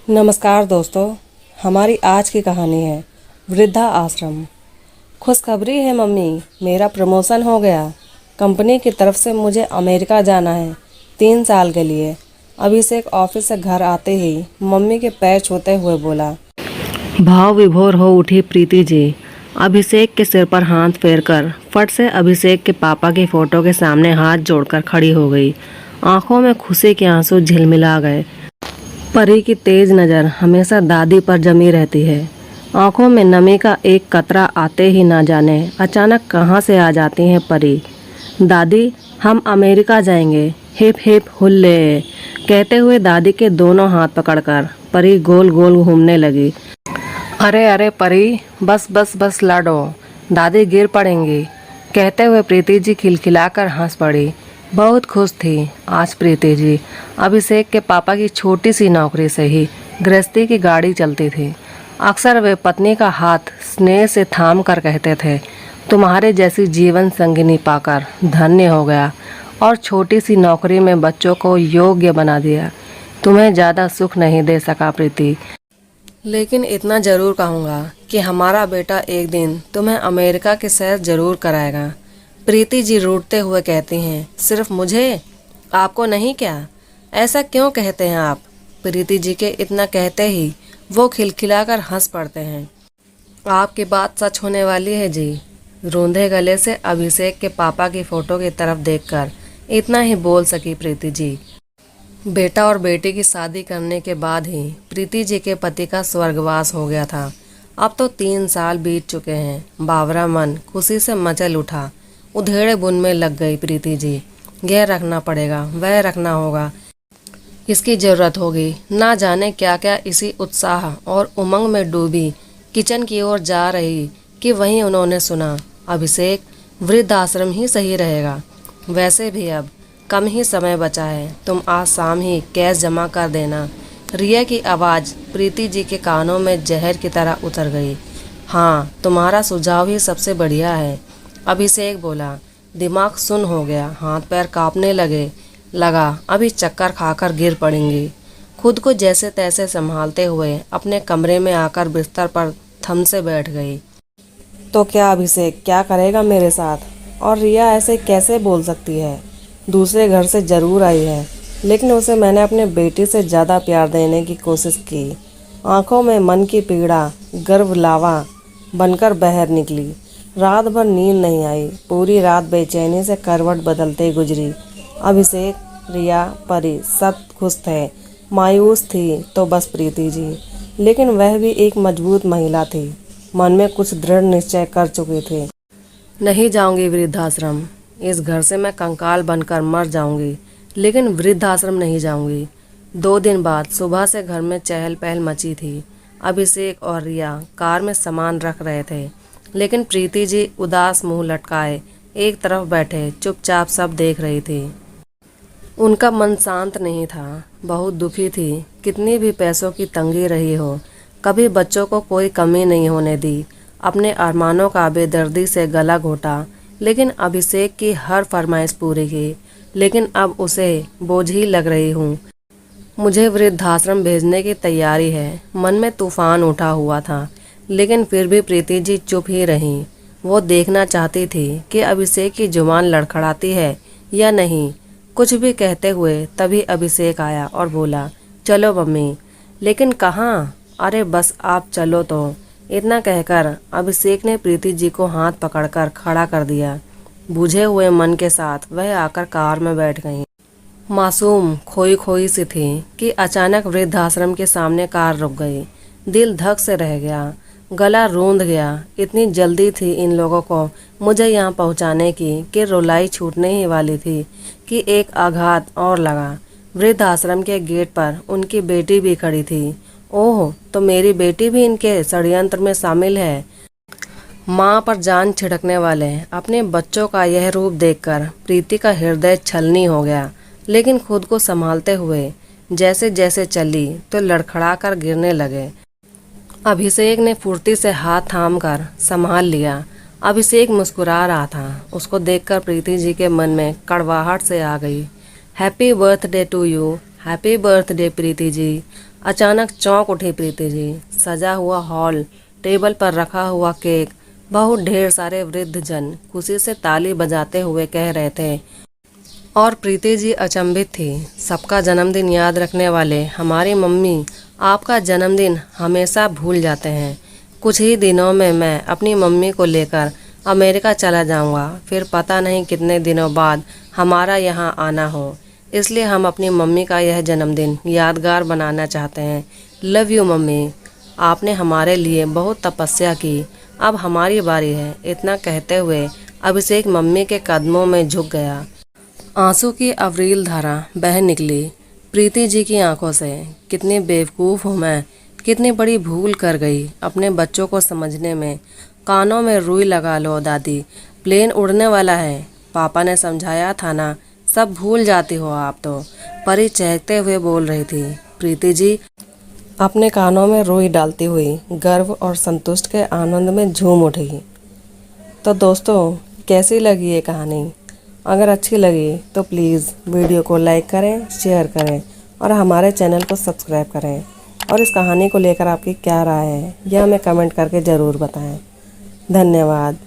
नमस्कार दोस्तों, हमारी आज की कहानी है वृद्धा आश्रम। खुशखबरी है मम्मी, मेरा प्रमोशन हो गया। कंपनी की तरफ से मुझे अमेरिका जाना है 3 साल के लिए। अभिषेक ऑफिस से घर आते ही मम्मी के पैर छूते हुए बोला। भाव विभोर हो उठी प्रीति जी अभिषेक के सिर पर हाथ फेरकर फट से अभिषेक के पापा की फोटो के सामने हाथ जोड़कर खड़ी हो गई। आंखों में खुशी के आंसू झिलमिला गए। परी की तेज नज़र हमेशा दादी पर जमी रहती है। आंखों में नमी का एक कतरा आते ही ना जाने अचानक कहाँ से आ जाती हैं परी। दादी, हम अमेरिका जाएंगे, हिप हिप हुल्ले, कहते हुए दादी के दोनों हाथ पकड़कर परी गोल गोल घूमने लगी। अरे अरे परी, बस बस बस लाडो, दादी गिर पड़ेंगी, कहते हुए प्रीति जी खिलखिलाकर हंस पड़ी। बहुत खुश थी आज प्रीति जी। अभिषेक के पापा की छोटी सी नौकरी से ही गृहस्थी की गाड़ी चलती थी। अक्सर वे पत्नी का हाथ स्नेह से थाम कर कहते थे, तुम्हारे जैसी जीवन संगिनी पाकर धन्य हो गया और छोटी सी नौकरी में बच्चों को योग्य बना दिया। तुम्हें ज़्यादा सुख नहीं दे सका प्रीति, लेकिन इतना ज़रूर कहूँगा कि हमारा बेटा एक दिन तुम्हें अमेरिका की सैर ज़रूर कराएगा। प्रीति जी रूठते हुए कहती हैं। सिर्फ मुझे, आपको नहीं क्या? ऐसा क्यों कहते हैं आप? प्रीति जी के इतना कहते ही वो खिलखिलाकर हंस पड़ते हैं। आपकी बात सच होने वाली है जी। रूंधे गले से अभिषेक के पापा की फोटो की तरफ देखकर इतना ही बोल सकी प्रीति जी। बेटा और बेटी की शादी करने के बाद ही प्रीति जी के पति का स्वर्गवास हो गया था। अब तो 3 साल बीत चुके हैं। बावरा मन खुशी से मचल उठा। उधेड़े बुन में लग गई प्रीति जी। यह रखना पड़ेगा, वह रखना होगा, इसकी ज़रूरत होगी। ना जाने क्या क्या इसी उत्साह और उमंग में डूबी किचन की ओर जा रही कि वहीं उन्होंने सुना, अभिषेक, वृद्धाश्रम ही सही रहेगा। वैसे भी अब कम ही समय बचा है, तुम आज शाम ही कैश जमा कर देना। रिया की आवाज़ प्रीति जी के कानों में जहर की तरह उतर गई। हाँ, तुम्हारा सुझाव ही सबसे बढ़िया है, अभिषेक बोला। दिमाग सुन्न हो गया, हाथ पैर कांपने लगा अभी चक्कर खाकर गिर पड़ेंगी। खुद को जैसे तैसे संभालते हुए अपने कमरे में आकर बिस्तर पर थम से बैठ गई। तो क्या अभिषेक क्या करेगा मेरे साथ? और रिया ऐसे कैसे बोल सकती है? दूसरे घर से ज़रूर आई है, लेकिन उसे मैंने अपने बेटी से ज़्यादा प्यार देने की कोशिश की। आंखों में मन की पीड़ा गर्व लावा बनकर बहर निकली। रात भर नींद नहीं आई। पूरी रात बेचैनी से करवट बदलते गुजरी। अभिषेक, रिया, परी सब खुश थे। मायूस थी तो बस प्रीति जी, लेकिन वह भी एक मजबूत महिला थी। मन में कुछ दृढ़ निश्चय कर चुकी थी। नहीं जाऊंगी वृद्धाश्रम। इस घर से मैं कंकाल बनकर मर जाऊंगी, लेकिन वृद्धाश्रम नहीं जाऊंगी। 2 दिन बाद सुबह से घर में चहल पहल मची थी। अभिषेक और रिया कार में सामान रख रहे थे, लेकिन प्रीति जी उदास मुंह लटकाए एक तरफ बैठे चुपचाप सब देख रही थी। उनका मन शांत नहीं था, बहुत दुखी थी। कितनी भी पैसों की तंगी रही हो, कभी बच्चों को कोई कमी नहीं होने दी। अपने अरमानों का बेदर्दी से गला घोटा, लेकिन अभिषेक की हर फरमाइश पूरी की। लेकिन अब उसे बोझ ही लग रही हूँ। मुझे वृद्धाश्रम भेजने की तैयारी है। मन में तूफान उठा हुआ था, लेकिन फिर भी प्रीति जी चुप ही रहीं। वो देखना चाहती थी कि अभिषेक की जुबान लड़खड़ाती है या नहीं। कुछ भी कहते हुए तभी अभिषेक आया और बोला, चलो मम्मी। लेकिन कहाँ? अरे बस आप चलो तो। इतना कहकर अभिषेक ने प्रीति जी को हाथ पकड़कर खड़ा कर दिया। बुझे हुए मन के साथ वह आकर कार में बैठ गई। मासूम खोई खोई सी थी कि अचानक वृद्धाश्रम के सामने कार रुक गई। दिल धक से रह गया, गला रूंध गया। इतनी जल्दी थी इन लोगों को मुझे यहाँ पहुँचाने की कि रुलाई छूटने ही वाली थी कि एक आघात और लगा। वृद्धाश्रम के गेट पर उनकी बेटी भी खड़ी थी। ओह, तो मेरी बेटी भी इनके षड्यंत्र में शामिल है। माँ पर जान छिड़कने वाले अपने बच्चों का यह रूप देखकर प्रीति का हृदय छलनी हो गया, लेकिन खुद को संभालते हुए जैसे जैसे चली तो लड़खड़ा कर गिरने लगे। अभिषेक ने फुर्ती से हाथ थामकर संभाल लिया। अभिषेक मुस्कुरा रहा था। उसको देखकर प्रीति जी के मन में कड़वाहट से आ गई। Happy birthday to you, happy birthday Preeti ji. अचानक चौंक उठी प्रीति जी। सजा हुआ हॉल, टेबल पर रखा हुआ केक, बहुत ढेर सारे वृद्ध जन खुशी से ताली बजाते हुए कह रहे थे और प्रीति जी अचंभित थी। सबका जन्मदिन याद रखने वाले हमारी मम्मी आपका जन्मदिन हमेशा भूल जाते हैं। कुछ ही दिनों में मैं अपनी मम्मी को लेकर अमेरिका चला जाऊंगा, फिर पता नहीं कितने दिनों बाद हमारा यहाँ आना हो। इसलिए हम अपनी मम्मी का यह जन्मदिन यादगार बनाना चाहते हैं। लव यू मम्मी, आपने हमारे लिए बहुत तपस्या की, अब हमारी बारी है। इतना कहते हुए अभिषेक मम्मी के कदमों में झुक गया। आंसू की अविरल धारा बह निकली प्रीति जी की आंखों से। कितनी बेवकूफ़ हूँ मैं, कितनी बड़ी भूल कर गई अपने बच्चों को समझने में। कानों में रुई लगा लो दादी, प्लेन उड़ने वाला है। पापा ने समझाया था ना, सब भूल जाती हो आप तो। परी चहकते हुए बोल रही थी। प्रीति जी अपने कानों में रुई डालती हुई गर्व और संतुष्ट के आनंद में झूम उठी। तो दोस्तों, कैसी लगी ये कहानी? अगर अच्छी लगी तो प्लीज़ वीडियो को लाइक करें, शेयर करें और हमारे चैनल को सब्सक्राइब करें। और इस कहानी को लेकर आपकी क्या राय है यह हमें कमेंट करके ज़रूर बताएं। धन्यवाद।